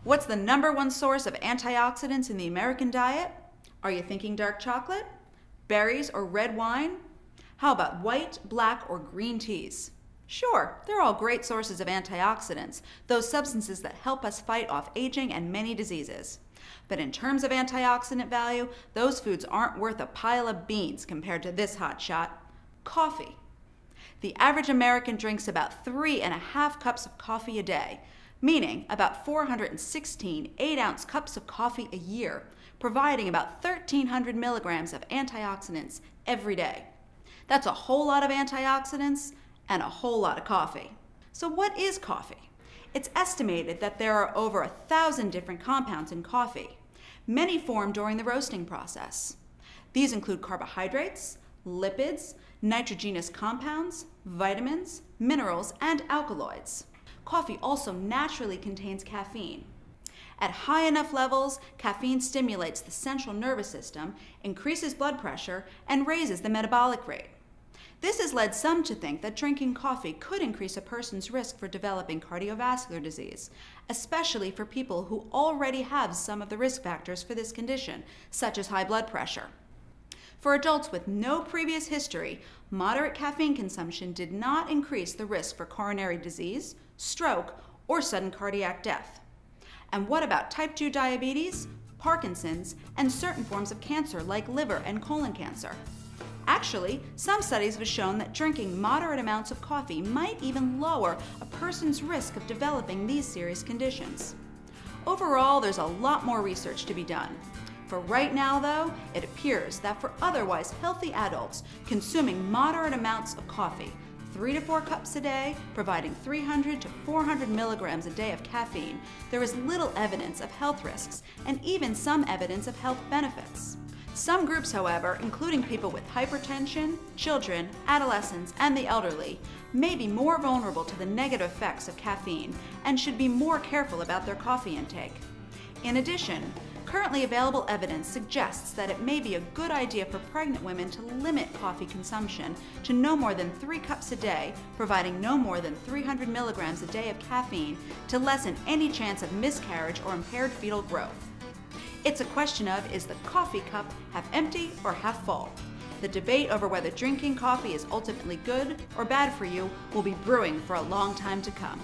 What's the #1 source of antioxidants in the American diet? Are you thinking dark chocolate, berries, or red wine? How about white, black, or green teas? Sure, they're all great sources of antioxidants, those substances that help us fight off aging and many diseases. But in terms of antioxidant value, those foods aren't worth a pile of beans compared to this hotshot, coffee. The average American drinks about 3.5 cups of coffee a day, meaning about 416 8-ounce cups of coffee a year, providing about 1,300 milligrams of antioxidants every day. That's a whole lot of antioxidants and a whole lot of coffee. So what is coffee? It's estimated that there are over 1,000 different compounds in coffee. Many form during the roasting process. These include carbohydrates, lipids, nitrogenous compounds, vitamins, minerals, and alkaloids. Coffee also naturally contains caffeine. At high enough levels, caffeine stimulates the central nervous system, increases blood pressure, and raises the metabolic rate. This has led some to think that drinking coffee could increase a person's risk for developing cardiovascular disease, especially for people who already have some of the risk factors for this condition, such as high blood pressure. For adults with no previous history, moderate caffeine consumption did not increase the risk for coronary disease, stroke, or sudden cardiac death. And what about type 2 diabetes, Parkinson's, and certain forms of cancer like liver and colon cancer? Actually, some studies have shown that drinking moderate amounts of coffee might even lower a person's risk of developing these serious conditions. Overall, there's a lot more research to be done. For right now, though, it appears that for otherwise healthy adults, consuming moderate amounts of coffee, 3 to 4 cups a day, providing 300 to 400 milligrams a day of caffeine, there is little evidence of health risks and even some evidence of health benefits. Some groups, however, including people with hypertension, children, adolescents, and the elderly, may be more vulnerable to the negative effects of caffeine and should be more careful about their coffee intake. In addition, currently available evidence suggests that it may be a good idea for pregnant women to limit coffee consumption to no more than 3 cups a day, providing no more than 300 milligrams a day of caffeine to lessen any chance of miscarriage or impaired fetal growth. It's a question of, is the coffee cup half empty or half full? The debate over whether drinking coffee is ultimately good or bad for you will be brewing for a long time to come.